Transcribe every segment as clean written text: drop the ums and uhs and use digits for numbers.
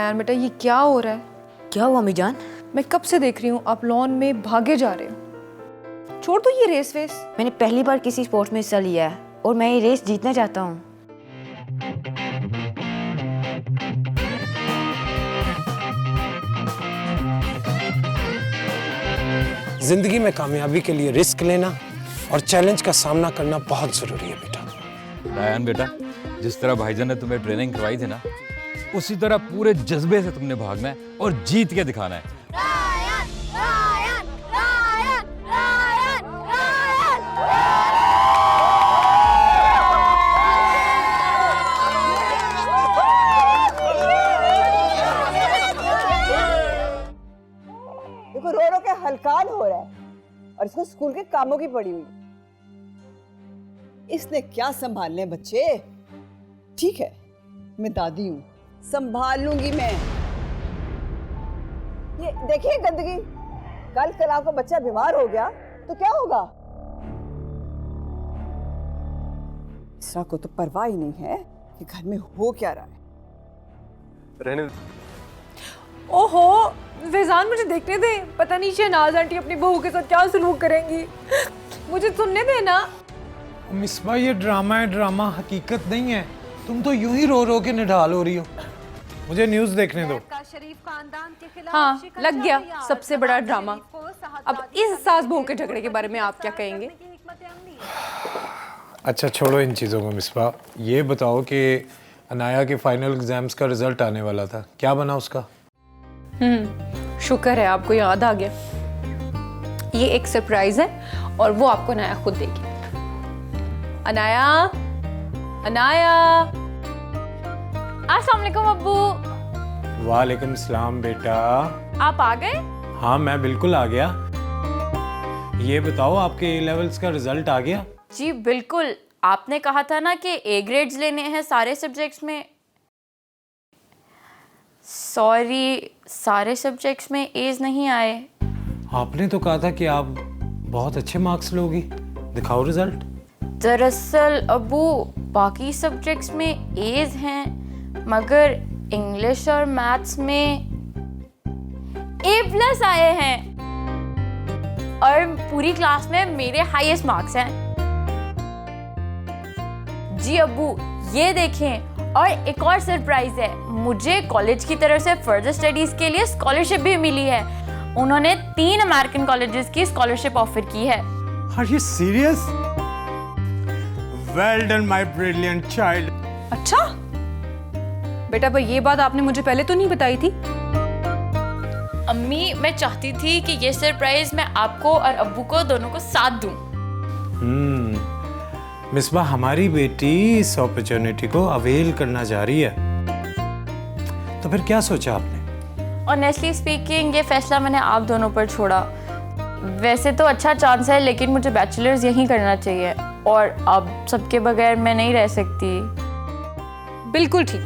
अयान बेटा, ये क्या हो रहा है? क्या हुआ अम्मी जान? मैं कब से देख रही हूँ आप लॉन में भागे जा रहे हो। छोड़ दो ये रेस वेस। मैंने पहली बार किसी स्पोर्ट्स में हिस्सा लिया है और मैं ये रेस जीतना चाहता हूँ। जिंदगी में कामयाबी के लिए रिस्क लेना और चैलेंज का सामना करना बहुत जरूरी है बेटा। अयान बेटा, जिस तरह भाईजान ने तुम्हें ट्रेनिंग करवाई थी ना, उसी तरह पूरे जज्बे से तुमने भागना है और जीत के दिखाना है। Ryan, Ryan, Ryan, Ryan, Ryan. देखो रो रो के हलकान हो रहा है और इसको स्कूल के कामों की पड़ी हुई। इसने क्या संभालने बच्चे। ठीक है, मैं दादी हूँ, संभाल लूंगी मैं। ये देखिए गंदगी, कल आपका बच्चा बीमार हो गया तो क्या होगा। इसरा को तो परवाह ही नहीं है कि घर में हो क्या रहा है। रहने ओहो फैजान, मुझे देखने दे, पता नहीं शहनाज आंटी अपनी बहू के साथ क्या सलूक करेंगी। मुझे सुनने दे ना। मिसबा, ये ड्रामा है, ड्रामा हकीकत नहीं है। तुम तो यूं ही रो रो के निढाल हो रही हो। मुझे न्यूज़ देखने दो। हाँ, लग गया सबसे बड़ा ड्रामा। अब इस सास बहू के झगड़े के बारे में आप क्या कहेंगे? अच्छा छोड़ो इन चीज़ों को मिसबा, ये बताओ कि अनाया के फाइनल एग्जाम्स का रिजल्ट आने वाला था, क्या बना उसका? शुक्र है आपको याद आ गया। ये एक सरप्राइज है और वो आपको अनाया खुद देगी। अनाया, अनाया। अस्सलाम वालेकुम अब्बू। वालेकुम सलाम बेटा। आप आ गए? हाँ मैं बिल्कुल आ गया। ये बताओ आपके ए लेवल्स का रिजल्ट आ गया? जी बिल्कुल, आपने कहा था ना कि ए ग्रेड्स लेने हैं सारे सब्जेक्ट्स में। सॉरी, सारे सब्जेक्ट्स में एज नहीं आए। आपने तो कहा था कि आप बहुत अच्छे मार्क्स लोगी, दिखाओ रिजल्ट। दरअसल अबू, बाकी सब्जेक्ट्स में एज हैं मगर इंग्लिश और मैथ्स में A+ आए हैं और पूरी क्लास में मेरे हाईएस्ट मार्क्स हैं। जी अब्बू, ये देखें, और एक और सरप्राइज है, मुझे कॉलेज की तरफ से फर्दर स्टडीज के लिए स्कॉलरशिप भी मिली है। उन्होंने 3 अमेरिकन कॉलेजेस की स्कॉलरशिप ऑफर की है। Are you serious? Well done, my brilliant child. अच्छा बेटा, पर ये बात आपने मुझे पहले तो नहीं बताई थी। अम्मी, मैं चाहती थी कि ये सरप्राइज मैं आपको और अब्बू को दोनों को साथ दूं। मिसबा, हमारी बेटी इस अपॉर्चुनिटी को अवेल करना जा रही है, तो फिर क्या सोचा आपने? ऑनेस्टली स्पीकिंग, ये फैसला मैंने आप दोनों पर छोड़ा। वैसे तो अच्छा चांस है, लेकिन मुझे बैचलर्स यहीं करना चाहिए और अब सबके बगैर मैं नहीं रह सकती। बिल्कुल ठीक,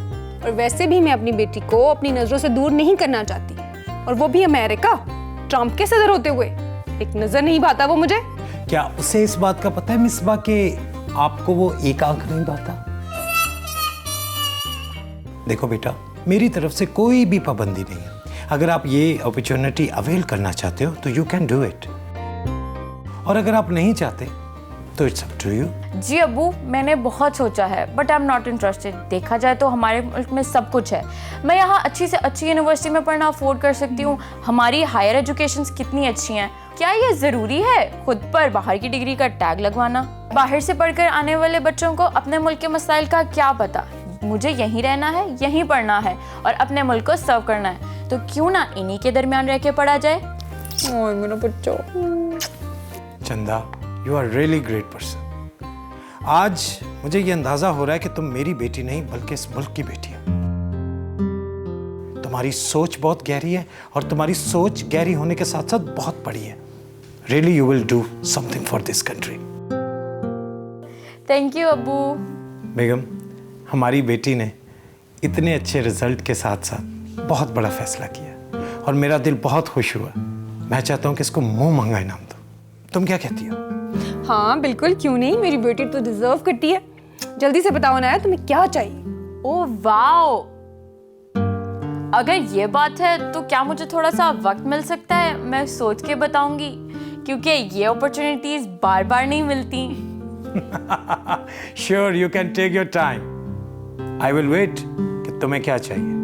और वैसे भी मैं अपनी बेटी को अपनी नजरों से दूर नहीं करना चाहती, और वो भी अमेरिका, ट्रम्प के सदर होते हुए। एक नजर नहीं भाता वो मुझे। क्या उसे इस बात का पता है मिसबा कि आपको वो एक आंख नहीं भाता? देखो बेटा, मेरी तरफ से कोई भी पाबंदी नहीं है। अगर आप ये अपॉर्चुनिटी अवेल करना चाहते हो तो यू कैन डू इट, और अगर आप नहीं चाहते तो इट्स अप टू यू। जी अब्बू, मैंने बहुत सोचा है but I am not interested. देखा जाए तो हमारे मुल्क में सब कुछ है। मैं यहाँ अच्छी से अच्छी यूनिवर्सिटी में पढ़ना अफोर्ड कर सकती हूँ। हमारी हायर एजुकेशंस कितनी अच्छी हैं। क्या ये ज़रूरी है खुद पर बाहर की डिग्री का टैग लगवाना? बाहर से पढ़कर आने वाले बच्चों को अपने मुल्क के मसाइल का क्या पता। मुझे यहीं रहना है, यहीं पढ़ना है और अपने मुल्क को सर्व करना है, तो क्यों ना इन्हीं के दरमियान रह के पढ़ा जाए। ओए मेरा बच्चा। Chanda, you are really great person. आज मुझे ये अंदाजा हो रहा है कि तुम मेरी बेटी नहीं बल्कि इस मुल्क की बेटी हो। तुम्हारी सोच बहुत गहरी है और तुम्हारी सोच गहरी होने के साथ साथ बहुत बड़ी है। Really you will do something for this country. Thank you अब्बू। बेगम, हमारी बेटी ने इतने अच्छे रिजल्ट के साथ साथ बहुत बड़ा फैसला किया और मेरा दिल बहुत खुश हुआ। मैं चाहता हूँ कि इसको मुंह मांगा इनाम दो। तुम क्या कहती हो? हाँ बिल्कुल, क्यों नहीं, मेरी बेटी तो डिजर्व करती है। जल्दी से बताओ ना यार, तुम्हें क्या चाहिए? ओह वाओ, अगर ये बात है तो क्या मुझे थोड़ा सा वक्त मिल सकता है? मैं सोच के बताऊंगी, क्योंकि ये अपॉर्चुनिटीज बार बार नहीं मिलती। Sure, you can take your time. I will wait कि तुम्हें क्या चाहिए।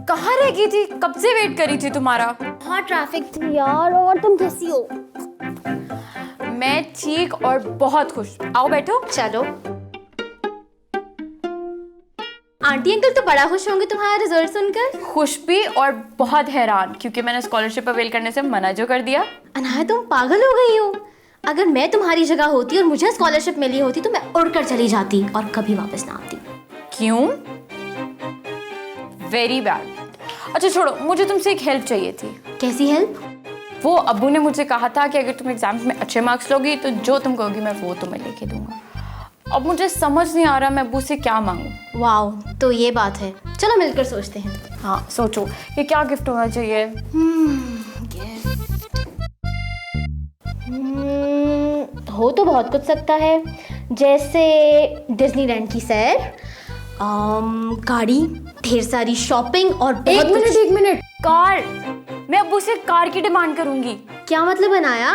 कहाँ रह गई थी? कब से वेट करी थी तुम्हारा। हाँ ट्रैफिक थी यार। और तुम कैसी हो? मैं ठीक और बहुत खुश। आओ बैठो। चलो। आंटी अंकल तो बड़ा खुश होंगे तुम्हारा रिजल्ट सुनकर। खुश भी और बहुत हैरान, क्योंकि मैंने स्कॉलरशिप अवेल करने से मना जो कर दिया। अनाया तुम पागल हो गई हो। अगर मैं तुम्हारी जगह होती और मुझे स्कॉलरशिप मिली होती तो मैं उड़कर चली जाती और कभी वापस ना आती। क्यों? Very bad. अच्छा छोड़ो, मुझे तुमसे एक हेल्प चाहिए थी। कैसी हेल्प? वो अब्बू ने मुझे कहा था कि अगर तुम एग्जाम्स में अच्छे मार्क्स लोगी तो जो तुम कहोगी मैं वो तुम्हें लेके दूंगा। अब मुझे समझ नहीं आ रहा मैं अब्बू से क्या मांगूं। वाओ, तो ये बात है। चलो मिलकर सोचते हैं। हाँ सोचो, ये क्या गिफ्ट होना चाहिए? हो तो बहुत कुछ सकता है, जैसे डिज्नीलैंड की सैर, गाड़ी, ढेर सारी शॉपिंग और बहुत कुछ। एक मिनट। कार। मैं अब्बू से कार की डिमांड करूंगी। क्या मतलब बनाया?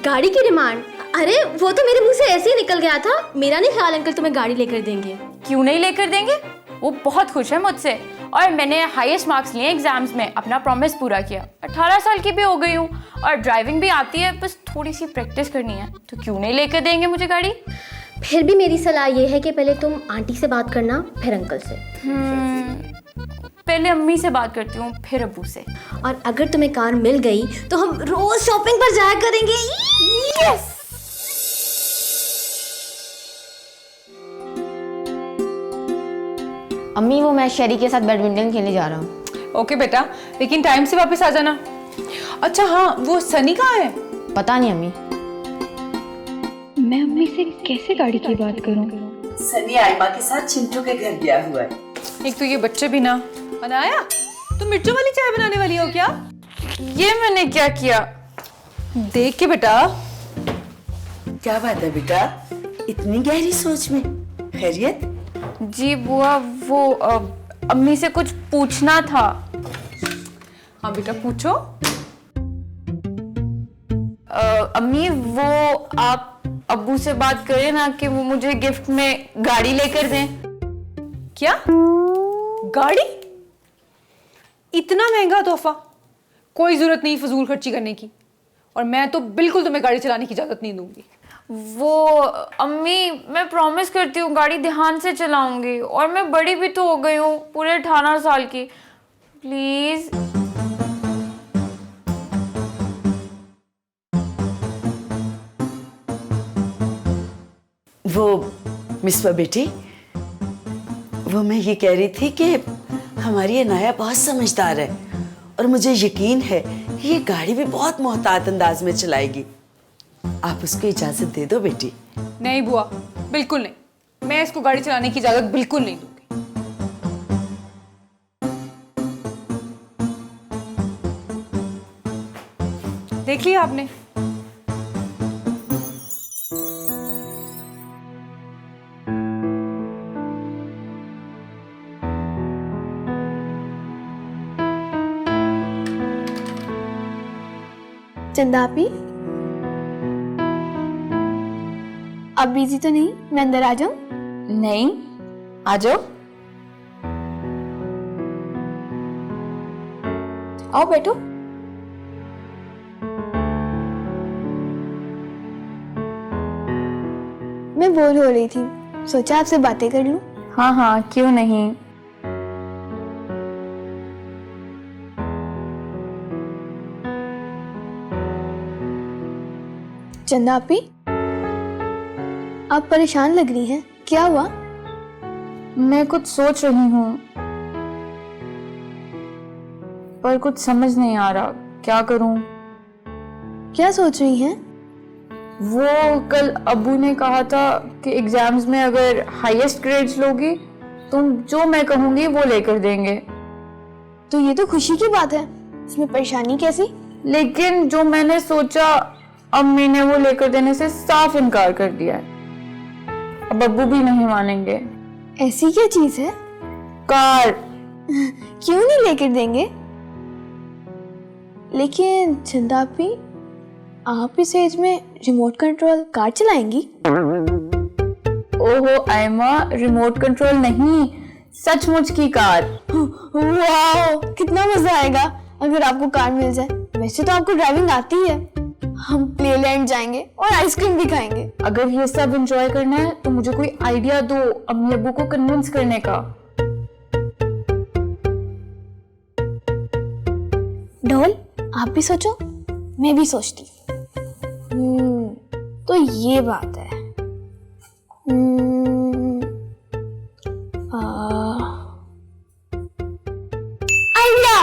गाड़ी की डिमांड? अरे वो तो मेरे मुंह से ऐसे ही निकल गया था। मेरा नहीं ख्याल अंकल तुम्हें गाड़ी लेकर देंगे। क्यों नहीं लेकर देंगे? वो बहुत खुश है मुझसे और मैंने हाईएस्ट मार्क्स लिए एग्जाम्स में, अपना प्रॉमिस पूरा किया। 18 साल की भी हो गई हूँ और ड्राइविंग भी आती है, बस थोड़ी सी प्रैक्टिस करनी है। तो क्यों नहीं लेकर देंगे मुझे गाड़ी? फिर भी मेरी सलाह ये है कि पहले तुम आंटी से बात करना, फिर अंकल से। पहले अम्मी से बात करती हूँ, फिर अब्बू से। और अगर तुम्हें कार मिल गई तो हम रोज शॉपिंग पर जाया करेंगे। यस! अम्मी वो मैं शेरी के साथ बैडमिंटन खेलने जा रहा हूँ। ओके बेटा, लेकिन टाइम से वापस आ जाना। अच्छा हाँ, वो सनी कहाँ है? पता नहीं अम्मी। मैं अम्मी से कैसे गाड़ी की बात करूं? सनी आयमा के साथ चिंटू के घर गया हुआ है। एक तो ये बच्चे भी ना। अनाया, तुम मिर्चों वाली चाय बनाने वाली हो क्या? ये मैंने क्या किया? देख के बेटा। क्या बात है बेटा, इतनी गहरी सोच में? खैरियत? जी बुआ, वो अम्मी से कुछ पूछना था। हाँ बेटा पूछो। अम्मी वो आप अब्बू से बात करें ना कि वो मुझे गिफ्ट में गाड़ी लेकर दें। क्या? गाड़ी? इतना महंगा तोहफा? कोई जरूरत नहीं फजूल खर्ची करने की, और मैं तो बिल्कुल तुम्हें गाड़ी चलाने की इजाजत नहीं दूंगी। वो अम्मी, मैं प्रॉमिस करती हूँ गाड़ी ध्यान से चलाऊंगी, और मैं बड़ी भी तो हो गई हूँ, पूरे 18 साल की। प्लीज। वो मिसबा बेटी, वो मैं ये कह रही थी कि हमारी अनाया बहुत समझदार है और मुझे यकीन है कि ये गाड़ी भी बहुत मोहतात अंदाज में चलाएगी। आप उसको इजाजत दे दो बेटी। नहीं बुआ, बिल्कुल नहीं। मैं इसको गाड़ी चलाने की इजाजत बिल्कुल नहीं दूंगी। देख लिया आपने? चंदा आपी, अब बिजी तो नहीं? मैं अंदर आ जाऊं? नहीं, आ जाओ। आओ बैठो। मैं बोर हो रही थी, सोचा आपसे बातें कर लूं। हाँ हाँ, क्यों नहीं। चंदा आपी, आप परेशान लग रही हैं, क्या हुआ? मैं कुछ सोच रही हूँ, पर कुछ समझ नहीं आ रहा, क्या करूँ? क्या सोच रही हैं? वो कल अब्बू ने कहा था कि एग्जाम्स में अगर हाईएस्ट ग्रेड्स लोगी तुम जो मैं कहूँगी वो लेकर देंगे। तो ये तो खुशी की बात है। इसमें परेशानी कैसी? लेकिन जो मैंने सोचा अम्मी ने वो लेकर देने से साफ इनकार कर दिया है। अब अब्बू भी नहीं मानेंगे। ऐसी क्या चीज है? कार। क्यों नहीं लेकर देंगे? लेकिन चंदा आपी, आप इस एज में रिमोट कंट्रोल कार चलाएंगी? ओहो आयमा, रिमोट कंट्रोल नहीं, सचमुच की कार। वाओ, कितना मजा आएगा अगर आपको कार मिल जाए। वैसे तो आपको ड्राइविंग आती है। हम प्लेलैंड जाएंगे और आइसक्रीम भी खाएंगे। अगर ये सब एंजॉय करना है तो मुझे कोई आइडिया दो अम्मी अब्बू को कन्विंस करने का। ढोल, आप भी सोचो, मैं भी सोचती। तो ये बात है। आइडिया!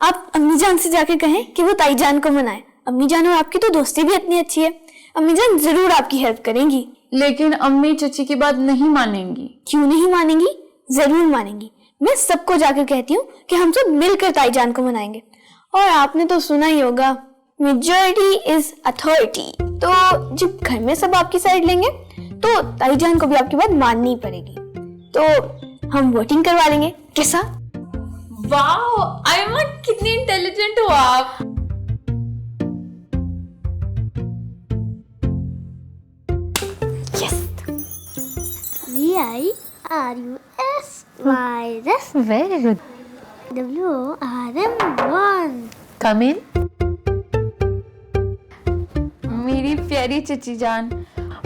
आप अम्मी जान से जाके कहें कि वो ताई जान को मनाए। अम्मी जान और आपकी तो दोस्ती भी इतनी अच्छी है, अम्मी जान जरूर आपकी हेल्प करेंगी। लेकिन अम्मी चची की बात नहीं मानेंगी। क्यों नहीं मानेंगी? जरूर मानेंगी। मैं सबको जाकर कहती हूँ कि हम सब मिलकर ताई जान को मनाएंगे। और आपने तो सुना ही होगा, मेजॉरिटी इज अथॉरिटी। तो जब घर में सब आपकी साइड लेंगे तो ताई जान को भी आपकी बात माननी पड़ेगी। तो हम वोटिंग करवा लेंगे, कैसा? वाओ आयमा, कितनी इंटेलिजेंट हो आप। VIRUS very good. WRM1 कम इन। मेरी प्यारी चची जान,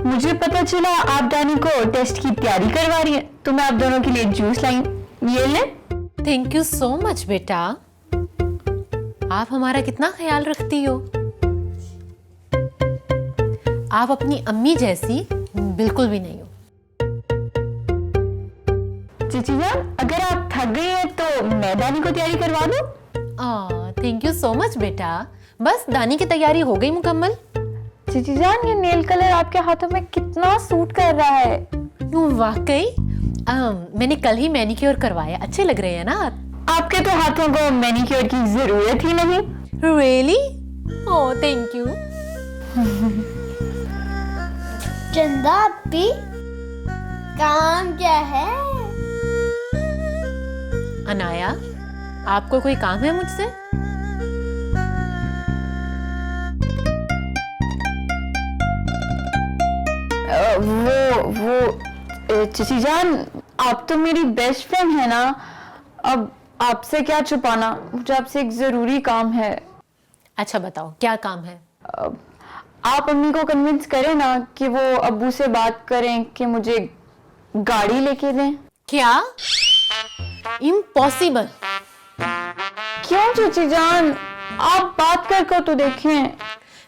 मुझे पता चला आप दानी को टेस्ट की तैयारी करवा रही हैं, तो मैं आप दोनों के लिए जूस लाई। ये ले। थैंक यू सो मच बेटा, आप हमारा कितना ख्याल रखती हो। आप अपनी अम्मी जैसी बिल्कुल भी नहीं हो। चची जान, अगर आप थक गई हैं तो मैं दानी को तैयारी करवा दूं? थैंक यू सो मच बेटा, बस दानी की तैयारी हो गई मुकम्मल। चची जान, ये नेल कलर आपके हाथों में कितना सूट कर रहा है। वाकई मैंने कल ही मैनिक्योर करवाया, अच्छे लग रहे हैं ना आपके तो हाथों को मैनिक्योर की जरूरत ही नहीं। रियली? Oh thank you. चंदा आपी, काम क्या है? अनाया, आपको कोई काम है मुझसे? वो चची जान, आप तो मेरी बेस्ट फ्रेंड है ना, अब आपसे क्या छुपाना, मुझे आपसे एक जरूरी काम है। अच्छा बताओ क्या काम है? आप अम्मी को कन्विंस करें ना कि वो अब्बू से बात करें कि मुझे गाड़ी लेके दें। क्या? इम्पॉसिबल। क्यों चची जान, आप बात कर तो देखें।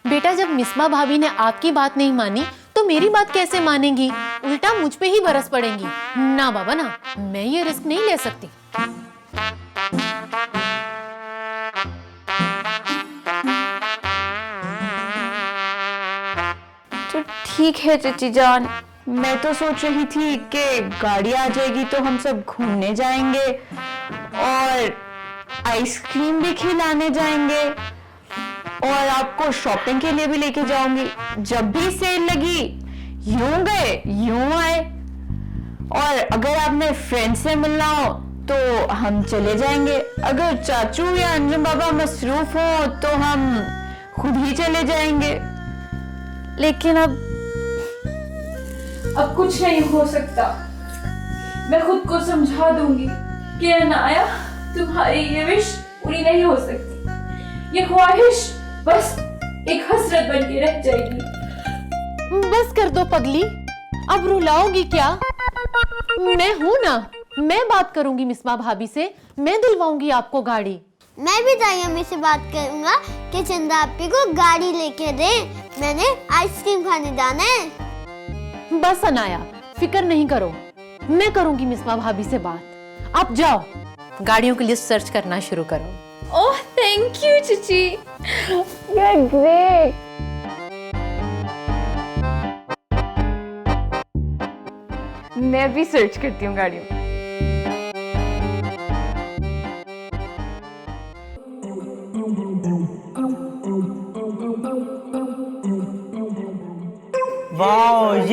बेटा, जब मिस्मा भाभी ने आपकी बात नहीं मानी तो मेरी बात कैसे मानेंगी? उल्टा मुझ पे ही बरस पड़ेंगी। ना बाबा ना, मैं ये रिस्क नहीं ले सकती। तो ठीक है चची जान, मैं तो सोच रही थी कि गाड़ी आ जाएगी तो हम सब घूमने जाएंगे और आइसक्रीम भी खिलाने जाएंगे और आपको शॉपिंग के लिए भी लेके जाऊंगी। जब भी सेल लगी यूं गए यूं आए, और अगर आपने फ्रेंड से मिलना हो तो हम चले जाएंगे। अगर चाचू या अंजुम बाबा मसरूफ हो तो हम खुद ही चले जाएंगे। लेकिन अब कुछ नहीं हो सकता। मैं खुद को समझा दूंगी कि अनाया, तुम्हारी ये विश पूरी नहीं हो सकती। ये ख्वाहिश बस एक हसरत बन के रह जाएगी। बस कर दो पगली, अब रुलाओगी क्या? मैं हूं ना, मैं बात करूंगी मिस्मा भाभी से, मैं दिलवाऊंगी आपको गाड़ी। मैं भी ताई अम्मी से बात करूंगा कि चंदा आपी को गाड़ी लेके दे, मैंने आइसक्रीम खाने जाना है। बस अनाया, फिक्र नहीं करो, मैं करूंगी मिस्मा भाभी से बात। आप जाओ, गाड़ियों की लिस्ट सर्च करना शुरू करो। ओह थैंक यू चची, यू आर ग्रेट। मैं भी सर्च करती हूँ गाड़ियों।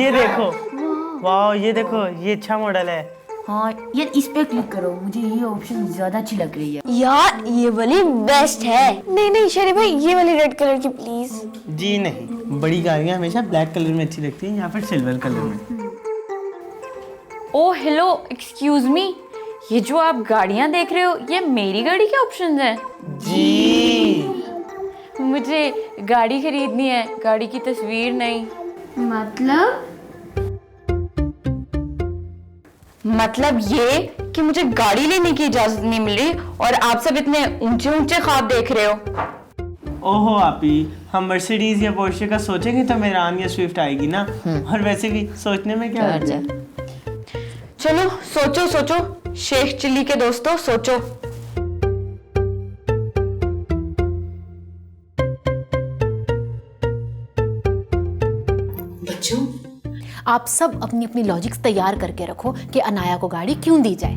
ये देखो, वाह ये देखो, ये अच्छा मॉडल है। हाँ यार इस पे क्लिक करो, मुझे ये ऑप्शन ज्यादा अच्छी लग रही है। यार ये वाली बेस्ट है। नहीं नहीं शरीफ भाई, ये वाली रेड कलर की प्लीज। जी नहीं, बड़ी गाड़ियाँ हमेशा ब्लैक कलर में अच्छी लगती हैं या फिर सिल्वर कलर में। ओ हेलो, एक्सक्यूज मी, ये जो आप गाड़ियाँ देख रहे हो ये मेरी गाड़ी के ऑप्शंस हैं? जी मुझे गाड़ी खरीदनी है, गाड़ी की तस्वीर नहीं। मतलब ये कि मुझे गाड़ी लेने की इजाजत नहीं मिल रही और आप सब इतने ऊंचे ऊंचे ख्वाब देख रहे हो। ओहो आपी, हम मर्सिडीज या पोर्शे का सोचेंगे तो मेरान या स्विफ्ट आएगी ना। और वैसे भी सोचने में क्या हर्ज है। चलो सोचो सोचो, शेख चिल्ली के दोस्तों सोचो। बच्चों, आप सब अपनी अपनी लॉजिक्स तैयार करके रखो कि अनाया को गाड़ी क्यों दी जाए।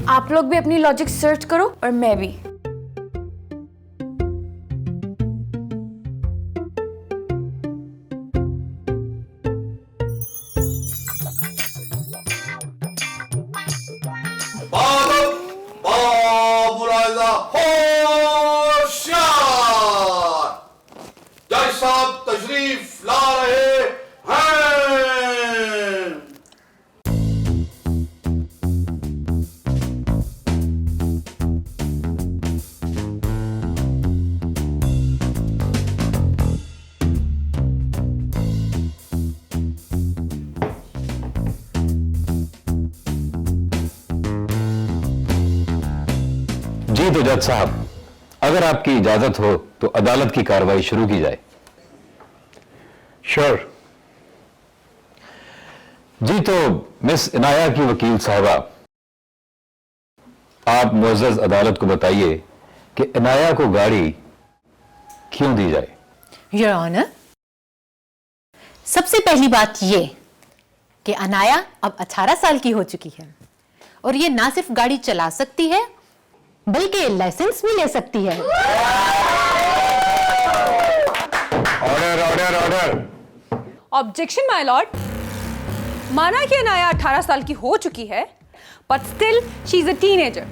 आप लोग भी अपनी लॉजिक सर्च करो और मैं भी। तशरीफ ला रहे हैं। जी तो जज साहब, अगर आपकी इजाजत हो तो अदालत की कार्रवाई शुरू की जाए। श्योर। जी तो मिस इनाया की वकील साहबा, आप मुअज़्ज़ज़ अदालत को बताइए कि इनाया को गाड़ी क्यों दी जाए। योर ऑनर, सबसे पहली बात ये कि अनाया अब 18 साल की हो चुकी है और ये ना सिर्फ गाड़ी चला सकती है बल्कि लाइसेंस भी ले सकती है। Order order order. Objection my Lord. माना कि अनाया 18 साल की हो चुकी है, but still she is a teenager.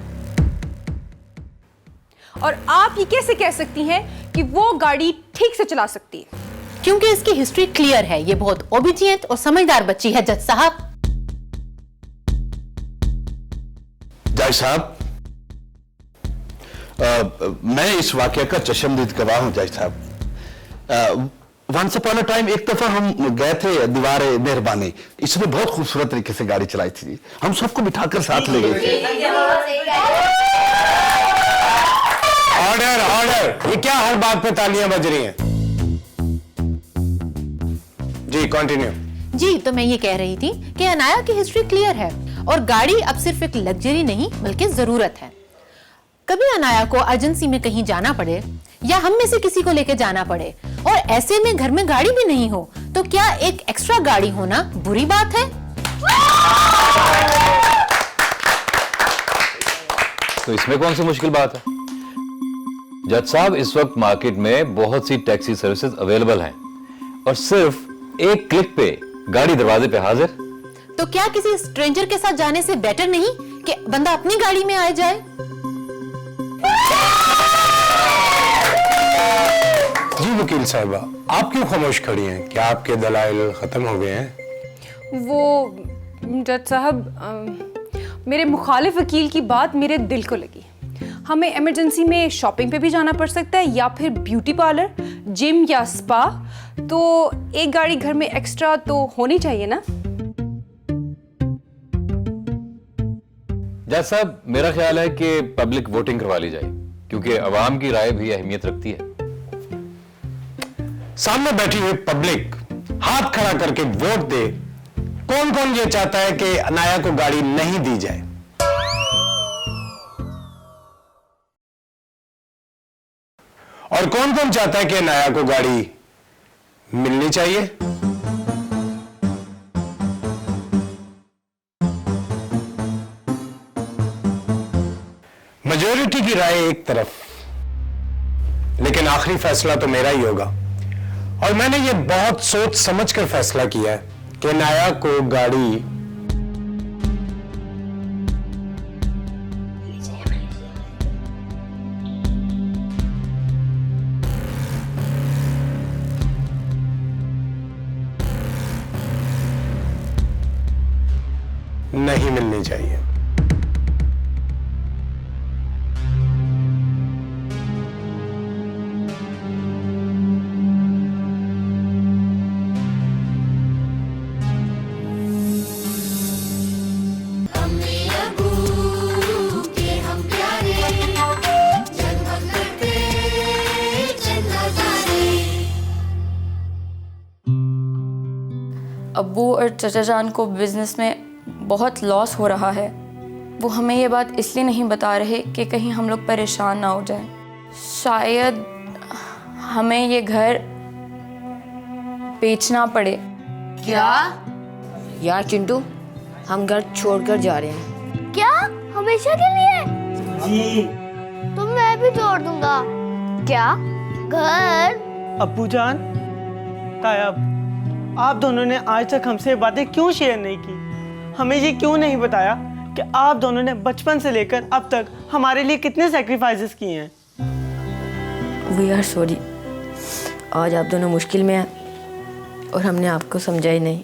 और आप ये कैसे कह सकती हैं कि वो गाड़ी ठीक से चला सकती है? क्योंकि इसकी हिस्ट्री क्लियर है, ये बहुत ओबीडिएंट और समझदार बच्ची है जज साहब। जज साहब, मैं इस वाकये का चशमदीद गवाह हूं। जज साहब, वंस अपॉन अ टाइम एक दफा हम गए थे दीवारे मेहरबानी, इसने बहुत खूबसूरत तरीके से गाड़ी चलाई थी, हम सबको बिठाकर साथ ले गए थे। ऑर्डर ऑर्डर, ये क्या हर बात पे तालियां बज रही हैं? जी कंटिन्यू। जी तो मैं ये कह रही थी कि अनाया की हिस्ट्री क्लियर है और गाड़ी अब सिर्फ एक लग्जरी नहीं बल्कि जरूरत है। कभी अनाया को एजेंसी में कहीं जाना पड़े या हम में से किसी को लेकर जाना पड़े और ऐसे में घर में गाड़ी भी नहीं हो, तो क्या एक एक्स्ट्रा गाड़ी होना बुरी बात है? तो इसमें कौन सी मुश्किल बात है? जज साहब, इस वक्त मार्केट में बहुत सी टैक्सी सर्विसेज अवेलेबल हैं और सिर्फ एक क्लिक पे गाड़ी दरवाजे पे हाजिर। तो क्या किसी स्ट्रेंजर के साथ जाने से बेटर नहीं कि बंदा अपनी गाड़ी में आ जाए? जी वकील साहिबा, आप क्यों खामोश खड़ी हैं? क्या आपके दलाइल खत्म हो गए हैं? वो जज साहब, मेरे मुखालिफ वकील की बात मेरे दिल को लगी। हमें इमरजेंसी में शॉपिंग पे भी जाना पड़ सकता है या फिर ब्यूटी पार्लर, जिम या स्पा, तो एक गाड़ी घर में एक्स्ट्रा तो होनी चाहिए ना। जज साहब, मेरा ख्याल है कि पब्लिक वोटिंग करवा ली जाए क्योंकि अवाम की राय भी अहमियत रखती है। सामने बैठी हुई पब्लिक हाथ खड़ा करके वोट दे। कौन कौन ये चाहता है कि अनाया को गाड़ी नहीं दी जाए? और कौन कौन चाहता है कि अनाया को गाड़ी मिलनी चाहिए? मेजॉरिटी की राय एक तरफ, लेकिन आखिरी फैसला तो मेरा ही होगा। और मैंने ये बहुत सोच समझ कर फैसला किया है कि नाया को गाड़ी नहीं मिलनी चाहिए। अब्बू और चचा जान को बिजनेस में बहुत लॉस हो रहा है। वो हमें ये बात इसलिए नहीं बता रहे कि कहीं हम लोग परेशान ना हो जाएं। शायद हमें ये घर बेचना पड़े। क्या? यार चिंटू, हम घर छोड़कर जा रहे हैं। क्या? हमेशा के लिए? जी। तो मैं भी छोड़ दूंगा। क्या? घर? अब्बू जान, तायब, आप दोनों ने आज तक हमसे बातें क्यों शेयर नहीं की? हमें ये क्यों नहीं बताया कि आप दोनों ने बचपन से लेकर अब तक हमारे लिए कितने सैक्रिफाइसेस किए हैं? We are sorry. आज आप दोनों मुश्किल में हैं और हमने आपको समझा ही नहीं।